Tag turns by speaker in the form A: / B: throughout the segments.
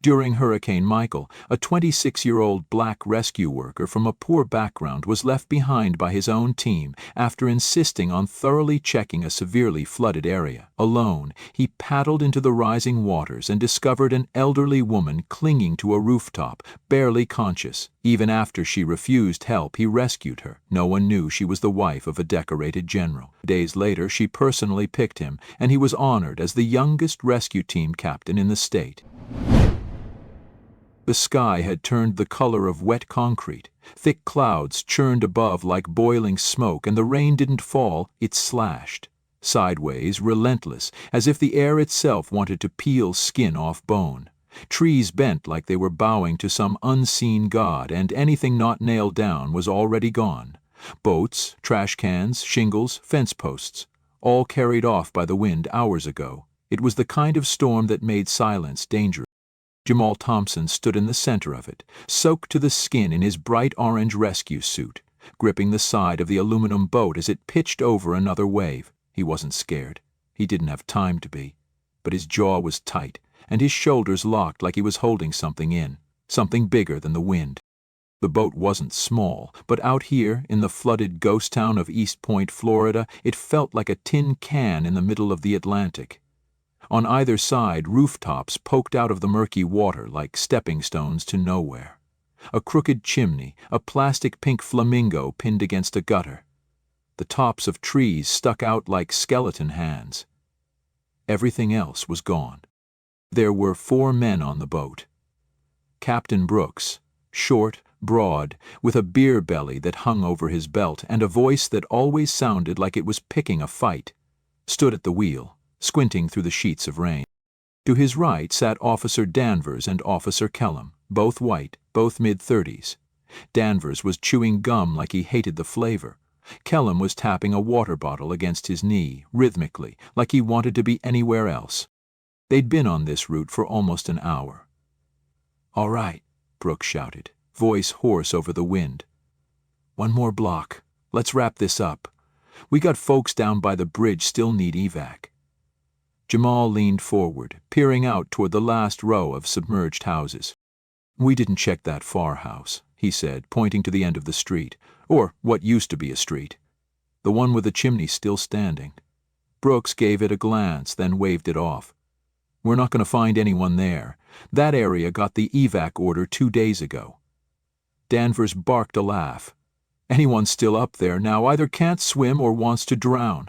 A: During Hurricane Michael, a 26-year-old black rescue worker from a poor background was left behind by his own team after insisting on thoroughly checking a severely flooded area. Alone, he paddled into the rising waters and discovered an elderly woman clinging to a rooftop, barely conscious. Even after she refused help, he rescued her. No one knew she was the wife of a decorated general. Days later, she personally picked him, and he was honored as the youngest rescue team captain in the state. The sky had turned the color of wet concrete. Thick clouds churned above like boiling smoke, and the rain didn't fall, it slashed. Sideways, relentless, as if the air itself wanted to peel skin off bone. Trees bent like they were bowing to some unseen god, and anything not nailed down was already gone. Boats, trash cans, shingles, fence posts, all carried off by the wind hours ago. It was the kind of storm that made silence dangerous. Jamal Thompson stood in the center of it, soaked to the skin in his bright orange rescue suit, gripping the side of the aluminum boat as it pitched over another wave. He wasn't scared. He didn't have time to be. But his jaw was tight, and his shoulders locked like he was holding something in, something bigger than the wind. The boat wasn't small, but out here, in the flooded ghost town of East Point, Florida, it felt like a tin can in the middle of the Atlantic. On either side, rooftops poked out of the murky water like stepping stones to nowhere. A crooked chimney, a plastic pink flamingo pinned against a gutter. The tops of trees stuck out like skeleton hands. Everything else was gone. There were 4 men on the boat. Captain Brooks, short, broad, with a beer belly that hung over his belt and a voice that always sounded like it was picking a fight, stood at the wheel, squinting through the sheets of rain. To his right sat Officer Danvers and Officer Kellum, both white, both mid-30s. Danvers was chewing gum like he hated the flavor. Kellum was tapping a water bottle against his knee, rhythmically, like he wanted to be anywhere else. They'd been on this route for almost an hour. "All right," Brooks shouted, voice hoarse over the wind. "One more block. Let's wrap this up. We got folks down by the bridge still need evac." Jamal leaned forward, peering out toward the last row of submerged houses. "We didn't check that far house," he said, pointing to the end of the street, or what used to be a street. The one with the chimney still standing. Brooks gave it a glance, then waved it off. "We're not going to find anyone there. That area got the evac order 2 days ago." Danvers barked a laugh. "Anyone still up there now either can't swim or wants to drown."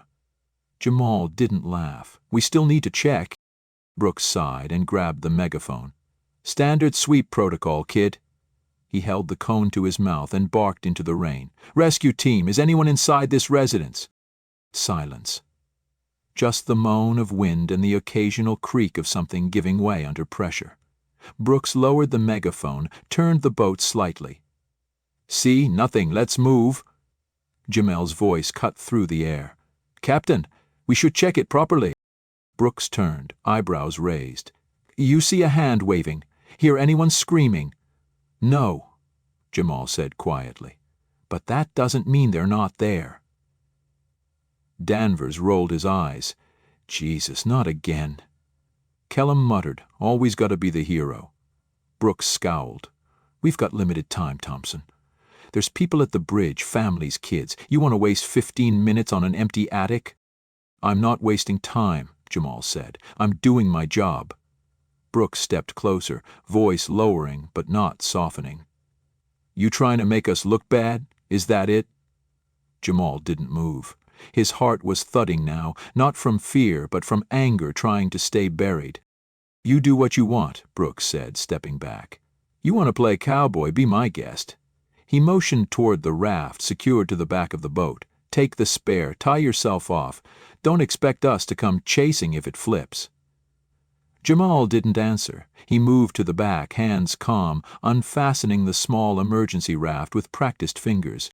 A: Jamal didn't laugh. "We still need to check." Brooks sighed and grabbed the megaphone. "Standard sweep protocol, kid." He held the cone to his mouth and barked into the rain. "Rescue team, is anyone inside this residence?" Silence. Just the moan of wind and the occasional creak of something giving way under pressure. Brooks lowered the megaphone, turned the boat slightly. "See, nothing, let's move." Jamal's voice cut through the air. "Captain, we should check it properly." Brooks turned, eyebrows raised. "You see a hand waving? Hear anyone screaming?" "No," Jamal said quietly. "But that doesn't mean they're not there." Danvers rolled his eyes. "Jesus, not again." Kellum muttered, "Always gotta be the hero." Brooks scowled. "We've got limited time, Thompson. There's people at the bridge, families, kids. You want to waste 15 minutes on an empty attic?" "I'm not wasting time," Jamal said. "I'm doing my job." Brooks stepped closer, voice lowering but not softening. "You trying to make us look bad? Is that it?" Jamal didn't move. His heart was thudding now, not from fear but from anger trying to stay buried. "You do what you want," Brooks said, stepping back. "You want to play cowboy, be my guest." He motioned toward the raft secured to the back of the boat. "Take the spare, tie yourself off. Don't expect us to come chasing if it flips." Jamal didn't answer. He moved to the back, hands calm, unfastening the small emergency raft with practiced fingers.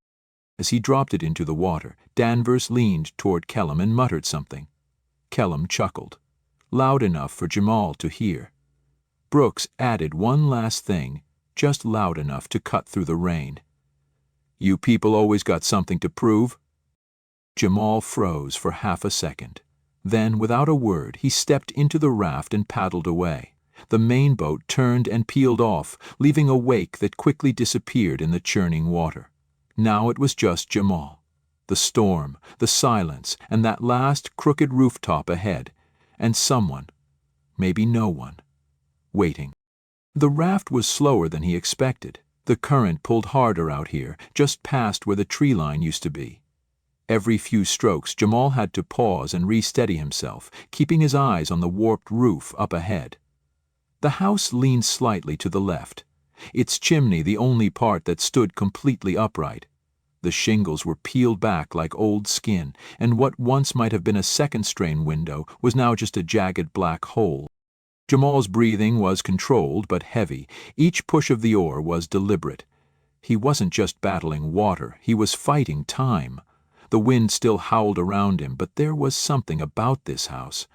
A: As he dropped it into the water, Danvers leaned toward Kellum and muttered something. Kellum chuckled, loud enough for Jamal to hear. Brooks added one last thing, just loud enough to cut through the rain. "You people always got something to prove?" Jamal froze for half a second. Then, without a word, he stepped into the raft and paddled away. The main boat turned and peeled off, leaving a wake that quickly disappeared in the churning water. Now it was just Jamal. The storm, the silence, and that last crooked rooftop ahead, and someone, maybe no one, waiting. The raft was slower than he expected. The current pulled harder out here, just past where the tree line used to be. Every few strokes, Jamal had to pause and re-steady himself, keeping his eyes on the warped roof up ahead. The house leaned slightly to the left, its chimney the only part that stood completely upright. The shingles were peeled back like old skin, and what once might have been a second-strain window was now just a jagged black hole. Jamal's breathing was controlled but heavy. Each push of the oar was deliberate. He wasn't just battling water, he was fighting time. The wind still howled around him, but there was something about this house.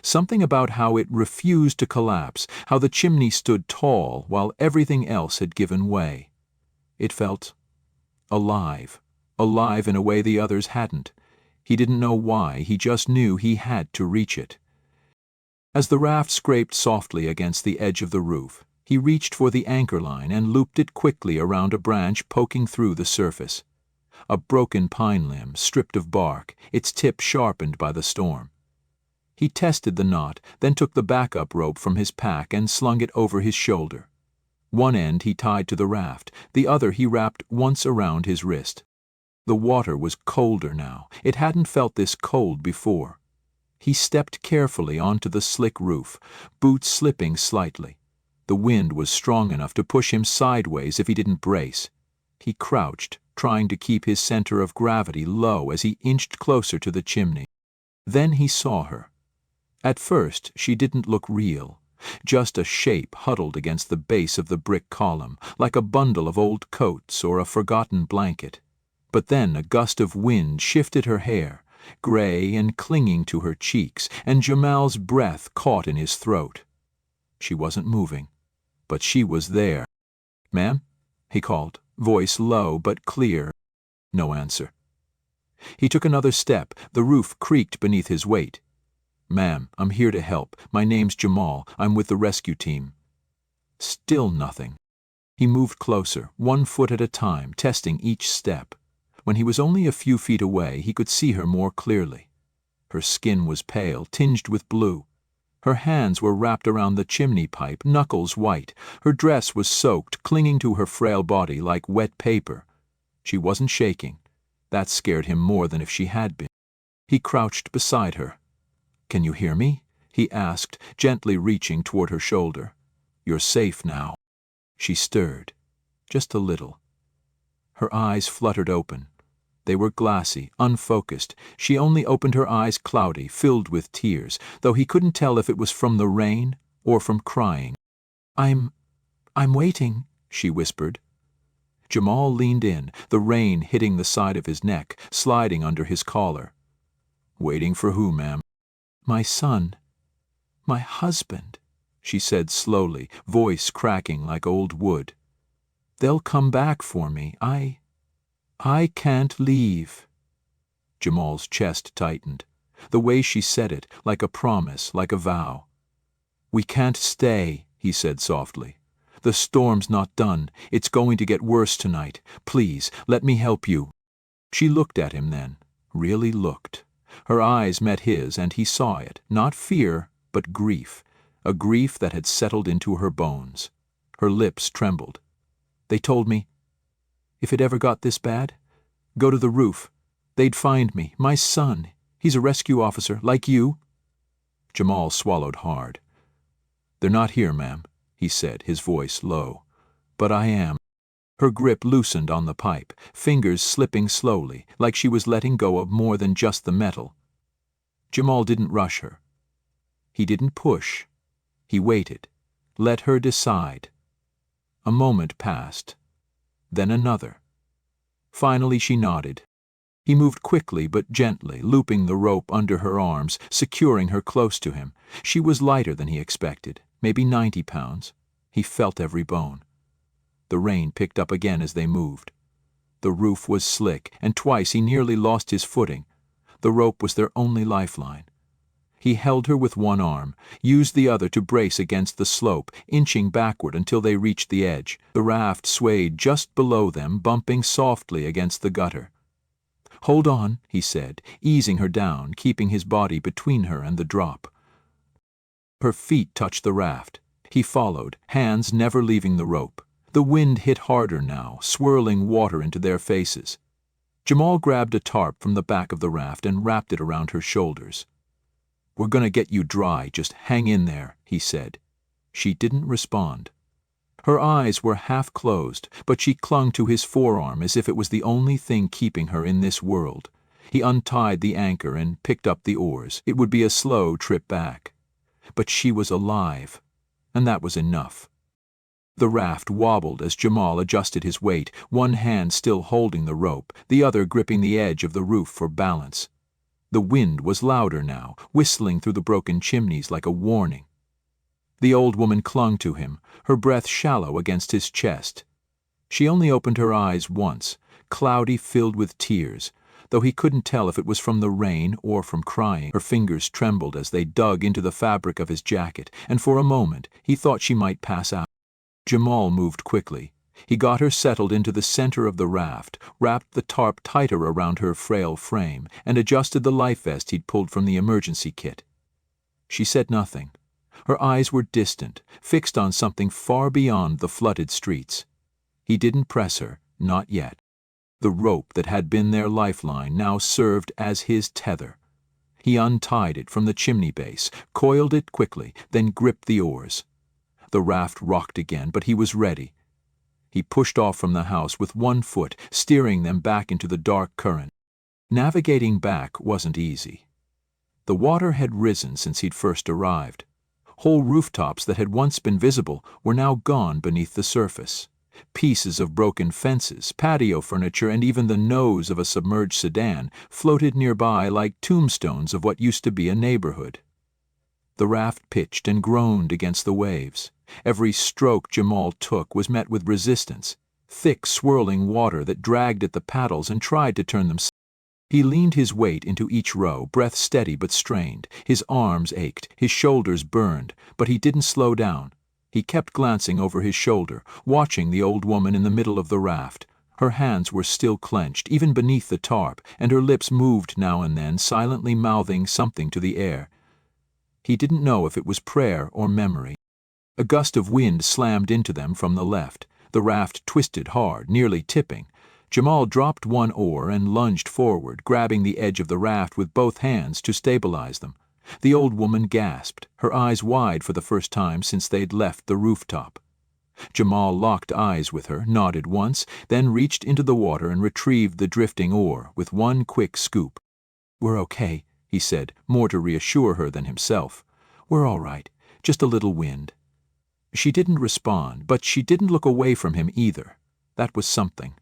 A: Something about how it refused to collapse, how the chimney stood tall while everything else had given way. It felt alive in a way the others hadn't. He didn't know why, he just knew he had to reach it. As the raft scraped softly against the edge of the roof, he reached for the anchor line and looped it quickly around a branch poking through the surface. A broken pine limb, stripped of bark, its tip sharpened by the storm. He tested the knot, then took the backup rope from his pack and slung it over his shoulder. One end he tied to the raft, the other he wrapped once around his wrist. The water was colder now. It hadn't felt this cold before. He stepped carefully onto the slick roof, boots slipping slightly. The wind was strong enough to push him sideways if he didn't brace. He crouched, trying to keep his center of gravity low as he inched closer to the chimney. Then he saw her. At first, she didn't look real, just a shape huddled against the base of the brick column, like a bundle of old coats or a forgotten blanket. But then a gust of wind shifted her hair, gray and clinging to her cheeks, and Jamal's breath caught in his throat. She wasn't moving, but she was there. "Ma'am?" he called, voice low but clear. No answer. He took another step. The roof creaked beneath his weight. "Ma'am, I'm here to help. My name's Jamal. I'm with the rescue team." Still nothing. He moved closer, 1 foot at a time, testing each step. When he was only a few feet away, he could see her more clearly. Her skin was pale, tinged with blue. Her hands were wrapped around the chimney pipe, knuckles white. Her dress was soaked, clinging to her frail body like wet paper. She wasn't shaking. That scared him more than if she had been. He crouched beside her. "Can you hear me?" he asked, gently reaching toward her shoulder. "You're safe now." She stirred, just a little. Her eyes fluttered open. They were glassy, unfocused. She only opened her eyes cloudy, filled with tears, though he couldn't tell if it was from the rain or from crying. I'm waiting," she whispered. Jamal leaned in, the rain hitting the side of his neck, sliding under his collar. "Waiting for who, ma'am?" "My son. My husband," she said slowly, voice cracking like old wood. "They'll come back for me. I can't leave." Jamal's chest tightened. The way she said it, like a promise, like a vow. "We can't stay," he said softly. "The storm's not done. It's going to get worse tonight. Please, let me help you." She looked at him then, really looked. Her eyes met his, and he saw it, not fear, but grief, a grief that had settled into her bones. Her lips trembled. "They told me, if it ever got this bad, go to the roof. They'd find me, my son. He's a rescue officer, like you." Jamal swallowed hard. "They're not here, ma'am," he said, his voice low. "But I am." Her grip loosened on the pipe, fingers slipping slowly, like she was letting go of more than just the metal. Jamal didn't rush her. He didn't push. He waited, let her decide. A moment passed, then another. Finally she nodded. He moved quickly but gently, looping the rope under her arms, securing her close to him. She was lighter than he expected, maybe 90 pounds. He felt every bone. The rain picked up again as they moved. The roof was slick, and twice he nearly lost his footing. The rope was their only lifeline. He held her with one arm, used the other to brace against the slope, inching backward until they reached the edge. The raft swayed just below them, bumping softly against the gutter. "Hold on," he said, easing her down, keeping his body between her and the drop. Her feet touched the raft. He followed, hands never leaving the rope. The wind hit harder now, swirling water into their faces. Jamal grabbed a tarp from the back of the raft and wrapped it around her shoulders. "We're gonna get you dry, just hang in there," he said. She didn't respond. Her eyes were half closed, but she clung to his forearm as if it was the only thing keeping her in this world. He untied the anchor and picked up the oars. It would be a slow trip back. But she was alive, and that was enough. The raft wobbled as Jamal adjusted his weight, one hand still holding the rope, the other gripping the edge of the roof for balance. The wind was louder now, whistling through the broken chimneys like a warning. The old woman clung to him, her breath shallow against his chest. She only opened her eyes once, cloudy, filled with tears, though he couldn't tell if it was from the rain or from crying. Her fingers trembled as they dug into the fabric of his jacket, and for a moment he thought she might pass out. Jamal moved quickly. He got her settled into the center of the raft, wrapped the tarp tighter around her frail frame, and adjusted the life vest he'd pulled from the emergency kit. She said nothing. Her eyes were distant, fixed on something far beyond the flooded streets. He didn't press her, not yet. The rope that had been their lifeline now served as his tether. He untied it from the chimney base, coiled it quickly, then gripped the oars. The raft rocked again, but he was ready. He pushed off from the house with one foot, steering them back into the dark current. Navigating back wasn't easy. The water had risen since he'd first arrived. Whole rooftops that had once been visible were now gone beneath the surface. Pieces of broken fences, patio furniture, and even the nose of a submerged sedan floated nearby like tombstones of what used to be a neighborhood. The raft pitched and groaned against the waves. Every stroke Jamal took was met with resistance, thick swirling water that dragged at the paddles and tried to turn them. He leaned his weight into each row, breath steady but strained. His arms ached, his shoulders burned, but he didn't slow down. He kept glancing over his shoulder, watching the old woman in the middle of the raft. Her hands were still clenched, even beneath the tarp, and her lips moved now and then, silently mouthing something to the air. He didn't know if it was prayer or memory. A gust of wind slammed into them from the left. The raft twisted hard, nearly tipping. Jamal dropped one oar and lunged forward, grabbing the edge of the raft with both hands to stabilize them. The old woman gasped, her eyes wide for the first time since they'd left the rooftop. Jamal locked eyes with her, nodded once, then reached into the water and retrieved the drifting oar with one quick scoop. "We're okay," he said, more to reassure her than himself. "We're all right, just a little wind." She didn't respond, but she didn't look away from him either. That was something.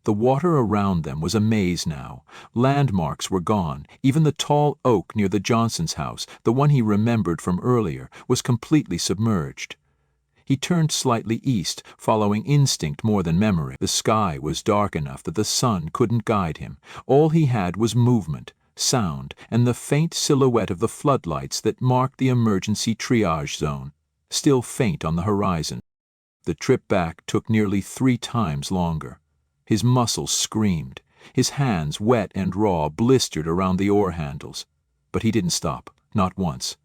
A: The water around them was a maze now. Landmarks were gone. Even the tall oak near the Johnson's house, the one he remembered from earlier, was completely submerged. He turned slightly east, following instinct more than memory. The sky was dark enough that the sun couldn't guide him. All he had was movement, sound, and the faint silhouette of the floodlights that marked the emergency triage zone, still faint on the horizon. The trip back took nearly 3 times longer. His muscles screamed. His hands, wet and raw, blistered around the oar handles. But he didn't stop, not once.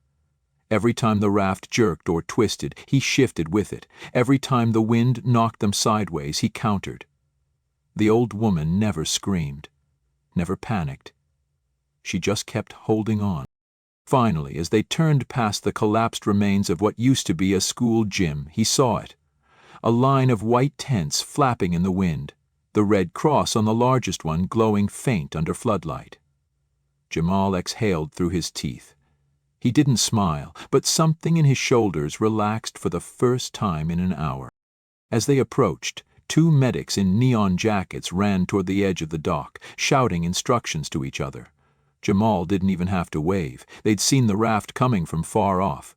A: Every time the raft jerked or twisted, he shifted with it. Every time the wind knocked them sideways, he countered. The old woman never screamed, never panicked. She just kept holding on. Finally, as they turned past the collapsed remains of what used to be a school gym, he saw it. A line of white tents flapping in the wind, the Red Cross on the largest one glowing faint under floodlight. Jamal exhaled through his teeth. He didn't smile, but something in his shoulders relaxed for the first time in an hour. As they approached, 2 medics in neon jackets ran toward the edge of the dock, shouting instructions to each other. Jamal didn't even have to wave. They'd seen the raft coming from far off.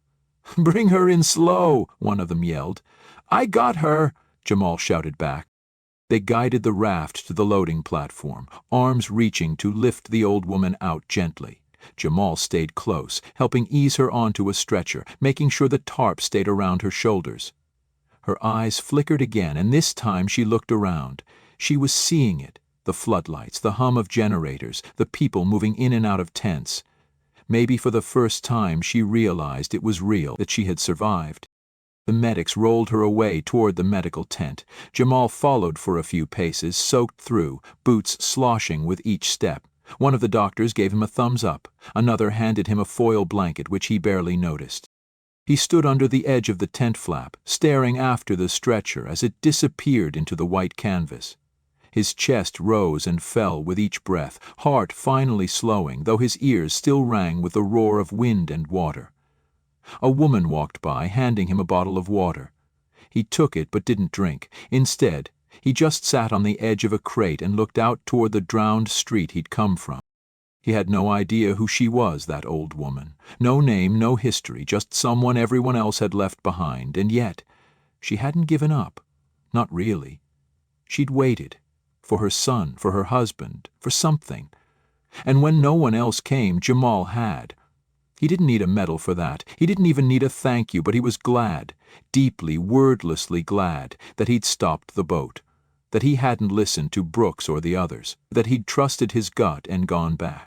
A: "Bring her in slow," one of them yelled. "I got her," Jamal shouted back. They guided the raft to the loading platform, arms reaching to lift the old woman out gently. Jamal stayed close, helping ease her onto a stretcher, making sure the tarp stayed around her shoulders. Her eyes flickered again, and this time she looked around. She was seeing it, the floodlights, the hum of generators, the people moving in and out of tents. Maybe for the first time she realized it was real, that she had survived. The medics rolled her away toward the medical tent. Jamal followed for a few paces, soaked through, boots sloshing with each step. One of the doctors gave him a thumbs up. Another handed him a foil blanket, which he barely noticed. He stood under the edge of the tent flap, staring after the stretcher as it disappeared into the white canvas. His chest rose and fell with each breath, heart finally slowing, though his ears still rang with the roar of wind and water. A woman walked by, handing him a bottle of water. He took it but didn't drink. Instead, he just sat on the edge of a crate and looked out toward the drowned street he'd come from. He had no idea who she was, that old woman. No name, no history, just someone everyone else had left behind, and yet she hadn't given up. Not really. She'd waited. For her son, for her husband, for something. And when no one else came, Jamal had. He didn't need a medal for that. He didn't even need a thank you, but he was glad, deeply, wordlessly glad, that he'd stopped the boat, that he hadn't listened to Brooks or the others, that he'd trusted his gut and gone back.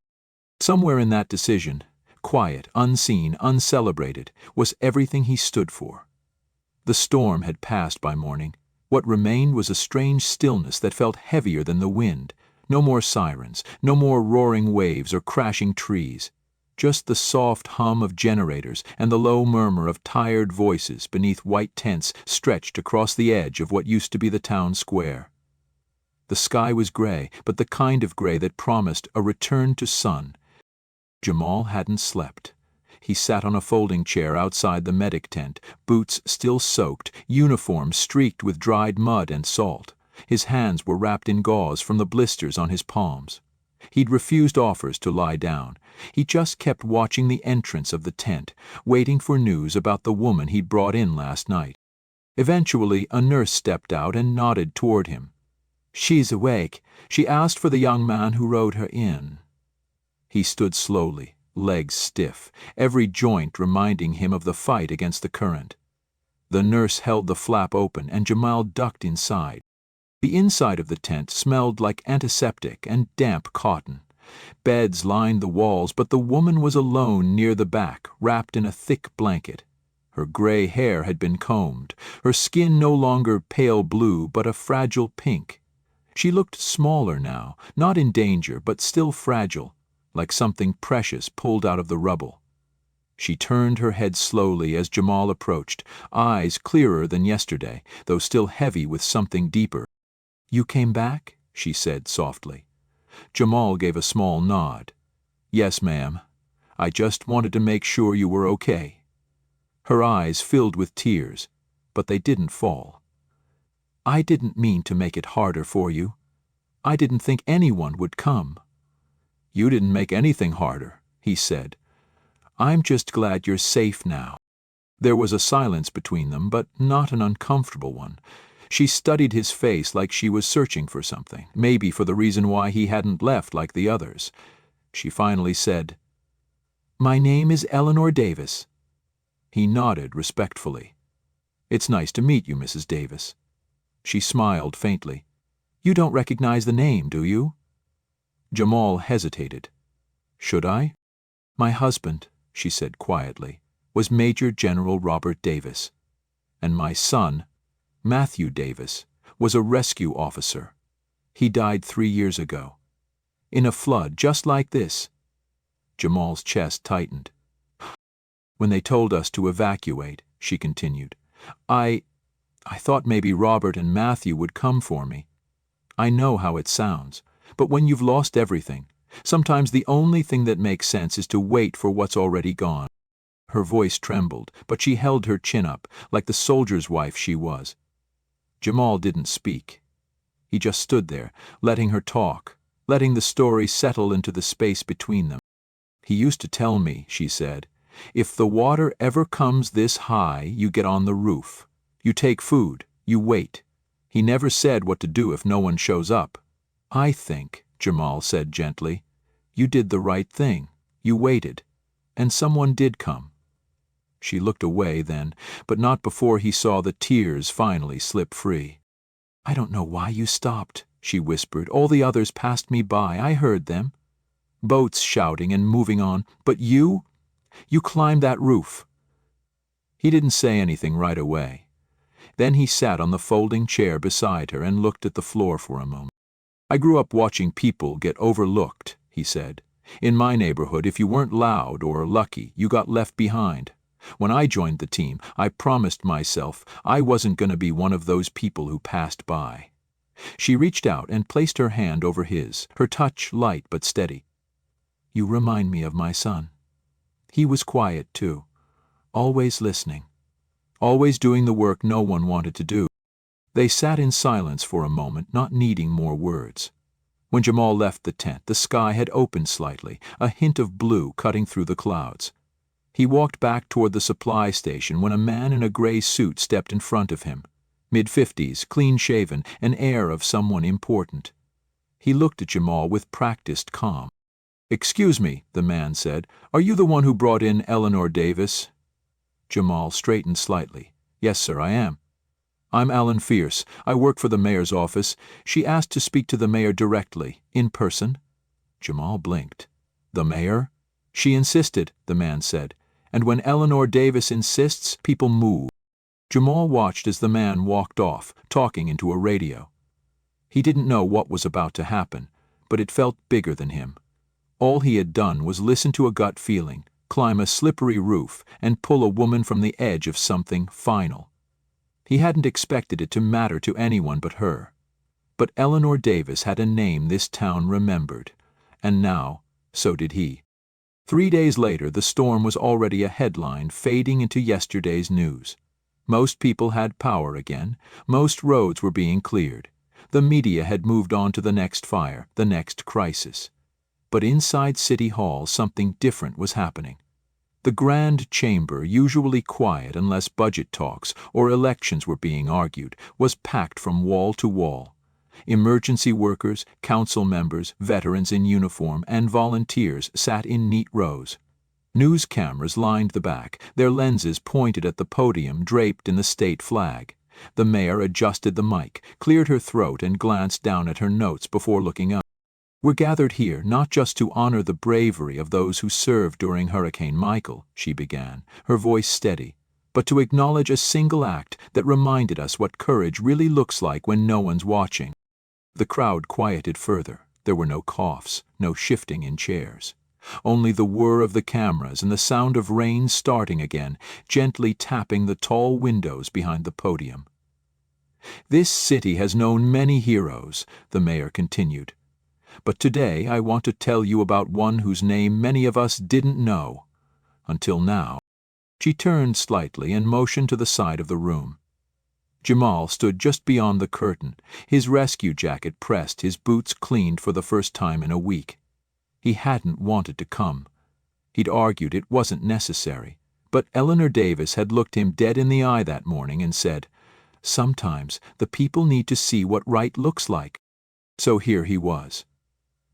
A: Somewhere in that decision, quiet, unseen, uncelebrated, was everything he stood for. The storm had passed by morning. What remained was a strange stillness that felt heavier than the wind. No more sirens, no more roaring waves or crashing trees. Just the soft hum of generators and the low murmur of tired voices beneath white tents stretched across the edge of what used to be the town square. The sky was gray, but the kind of gray that promised a return to sun. Jamal hadn't slept. He sat on a folding chair outside the medic tent, boots still soaked, uniform streaked with dried mud and salt. His hands were wrapped in gauze from the blisters on his palms. He'd refused offers to lie down. He just kept watching the entrance of the tent, waiting for news about the woman he'd brought in last night. Eventually, a nurse stepped out and nodded toward him. "She's awake. She asked for the young man who rode her in." He stood slowly, legs stiff, every joint reminding him of the fight against the current. The nurse held the flap open and Jamal ducked inside. The inside of the tent smelled like antiseptic and damp cotton. Beds lined the walls, but the woman was alone near the back, wrapped in a thick blanket. Her gray hair had been combed, her skin no longer pale blue but a fragile pink. She looked smaller now, not in danger but still fragile, like something precious pulled out of the rubble. She turned her head slowly as Jamal approached, eyes clearer than yesterday, though still heavy with something deeper. "You came back?" she said softly. Jamal gave a small nod. "Yes, ma'am. I just wanted to make sure you were okay." Her eyes filled with tears, but they didn't fall. "I didn't mean to make it harder for you. I didn't think anyone would come." "You didn't make anything harder," he said. "I'm just glad you're safe now." There was a silence between them, but not an uncomfortable one. She studied his face like she was searching for something, maybe for the reason why he hadn't left like the others. She finally said, "My name is Eleanor Davis." He nodded respectfully. "It's nice to meet you, Mrs. Davis." She smiled faintly. "You don't recognize the name, do you?" Jamal hesitated. "Should I?" "My husband," she said quietly, "was Major General Robert Davis. And my son, Matthew Davis, was a rescue officer. He died 3 years ago. In a flood just like this." Jamal's chest tightened. "When they told us to evacuate," she continued, I thought maybe Robert and Matthew would come for me. I know how it sounds, but when you've lost everything, sometimes the only thing that makes sense is to wait for what's already gone." Her voice trembled, but she held her chin up, like the soldier's wife she was. Jamal didn't speak. He just stood there, letting her talk, letting the story settle into the space between them. "He used to tell me," she said, "if the water ever comes this high, you get on the roof. You take food, you wait. He never said what to do if no one shows up." "I think," Jamal said gently, "you did the right thing. You waited, and someone did come." She looked away then, but not before he saw the tears finally slip free. "I don't know why you stopped," she whispered. "All the others passed me by. I heard them. Boats shouting and moving on. But you climbed that roof." He didn't say anything right away. Then he sat on the folding chair beside her and looked at the floor for a moment. "I grew up watching people get overlooked," he said. "In my neighborhood, if you weren't loud or lucky, you got left behind. When I joined the team, I promised myself I wasn't going to be one of those people who passed by." She reached out and placed her hand over his, her touch light but steady. "You remind me of my son. He was quiet, too, always listening, always doing the work no one wanted to do." They sat in silence for a moment, not needing more words. When Jamal left the tent, the sky had opened slightly, a hint of blue cutting through the clouds. He walked back toward the supply station when a man in a gray suit stepped in front of him. Mid-50s, clean-shaven, an air of someone important. He looked at Jamal with practiced calm. "Excuse me," the man said. "Are you the one who brought in Eleanor Davis?" Jamal straightened slightly. "Yes, sir, I am." "I'm Alan Fierce. I work for the mayor's office. She asked to speak to the mayor directly, in person." Jamal blinked. "The mayor?" "She insisted," the man said. "And when Eleanor Davis insists, people move." Jamal watched as the man walked off, talking into a radio. He didn't know what was about to happen, but it felt bigger than him. All he had done was listen to a gut feeling, climb a slippery roof, and pull a woman from the edge of something final. He hadn't expected it to matter to anyone but her. But Eleanor Davis had a name this town remembered, and now, so did he. 3 days later, the storm was already a headline fading into yesterday's news. Most people had power again. Most roads were being cleared. The media had moved on to the next fire, the next crisis. But inside City Hall, something different was happening. The Grand Chamber, usually quiet unless budget talks or elections were being argued, was packed from wall to wall. Emergency workers, council members, veterans in uniform, and volunteers sat in neat rows. News cameras lined the back, their lenses pointed at the podium draped in the state flag. The mayor adjusted the mic, cleared her throat, and glanced down at her notes before looking up. "We're gathered here not just to honor the bravery of those who served during Hurricane Michael," she began, her voice steady, "but to acknowledge a single act that reminded us what courage really looks like when no one's watching." The crowd quieted further. There were no coughs, no shifting in chairs. Only the whir of the cameras and the sound of rain starting again, gently tapping the tall windows behind the podium. "This city has known many heroes," the mayor continued. "But today I want to tell you about one whose name many of us didn't know. Until now." She turned slightly and motioned to the side of the room. Jamal stood just beyond the curtain, his rescue jacket pressed, his boots cleaned for the first time in a week. He hadn't wanted to come. He'd argued it wasn't necessary. But Eleanor Davis had looked him dead in the eye that morning and said, "Sometimes the people need to see what right looks like." So here he was.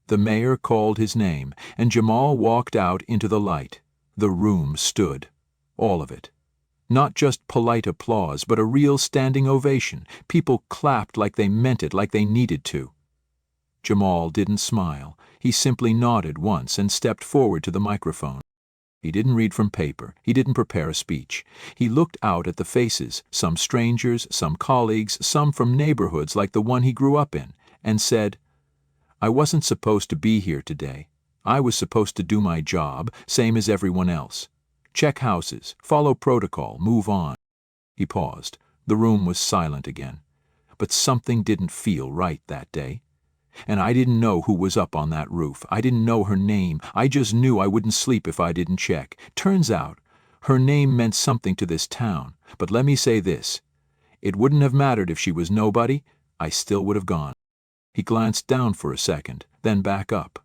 A: The mayor called his name, and Jamal walked out into the light. The room stood. All of it. Not just polite applause, but a real standing ovation. People clapped like they meant it, like they needed to. Jamal didn't smile. He simply nodded once and stepped forward to the microphone. He didn't read from paper. He didn't prepare a speech. He looked out at the faces, some strangers, some colleagues, some from neighborhoods like the one he grew up in, and said, "I wasn't supposed to be here today. I was supposed to do my job, same as everyone else. Check houses, follow protocol, move on." He paused. The room was silent again. But something didn't feel right that day. And I didn't know who was up on that roof. I didn't know her name. I just knew I wouldn't sleep if I didn't check. Turns out, her name meant something to this town. But let me say this. It wouldn't have mattered if she was nobody. I still would have gone. He glanced down for a second, then back up.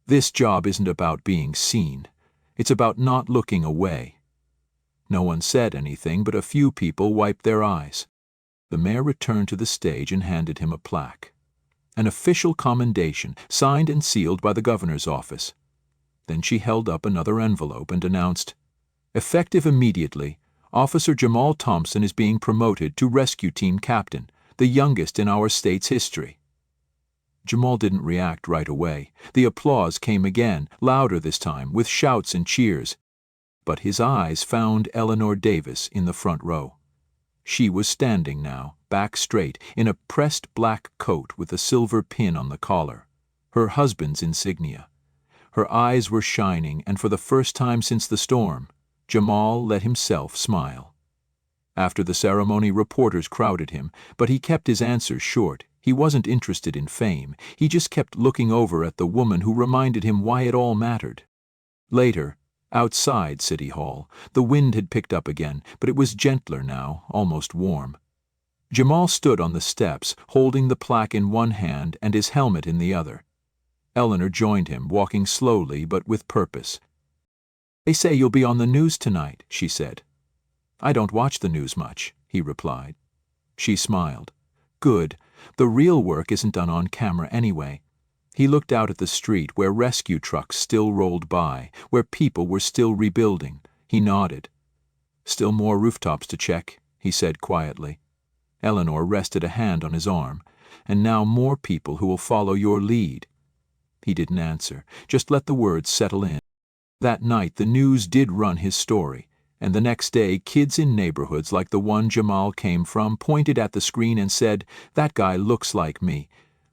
A: "This job isn't about being seen. It's about not looking away." No one said anything, but a few people wiped their eyes. The mayor returned to the stage and handed him a plaque. An official commendation, signed and sealed by the governor's office. Then she held up another envelope and announced, "Effective immediately, Officer Jamal Thompson is being promoted to Rescue Team Captain, the youngest in our state's history." Jamal didn't react right away. The applause came again, louder this time, with shouts and cheers. But his eyes found Eleanor Davis in the front row. She was standing now, back straight, in a pressed black coat with a silver pin on the collar, her husband's insignia. Her eyes were shining, and for the first time since the storm, Jamal let himself smile. After the ceremony, reporters crowded him, but he kept his answers short. He wasn't interested in fame. He just kept looking over at the woman who reminded him why it all mattered. Later, outside City Hall, the wind had picked up again, but it was gentler now, almost warm. Jamal stood on the steps, holding the plaque in one hand and his helmet in the other. Eleanor joined him, walking slowly but with purpose. "They say you'll be on the news tonight," she said. "I don't watch the news much," he replied. She smiled. "Good. The real work isn't done on camera anyway." He looked out at the street where rescue trucks still rolled by, where people were still rebuilding. He nodded. "Still more rooftops to check," he said quietly. Eleanor rested a hand on his arm. "And now more people who will follow your lead." He didn't answer, just let the words settle in. That night the news did run his story, and the next day kids in neighborhoods like the one Jamal came from pointed at the screen and said, "That guy looks like me."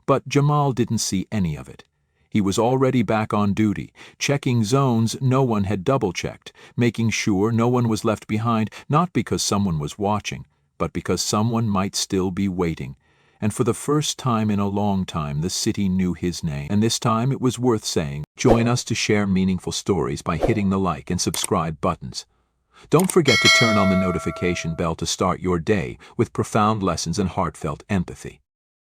A: But Jamal didn't see any of it. He was already back on duty, checking zones no one had double-checked, making sure no one was left behind, not because someone was watching, but because someone might still be waiting. And for the first time in a long time, the city knew his name, and this time it was worth saying. Join us to share meaningful stories by hitting the like and subscribe buttons. Don't forget to turn on the notification bell to start your day with profound lessons and heartfelt empathy.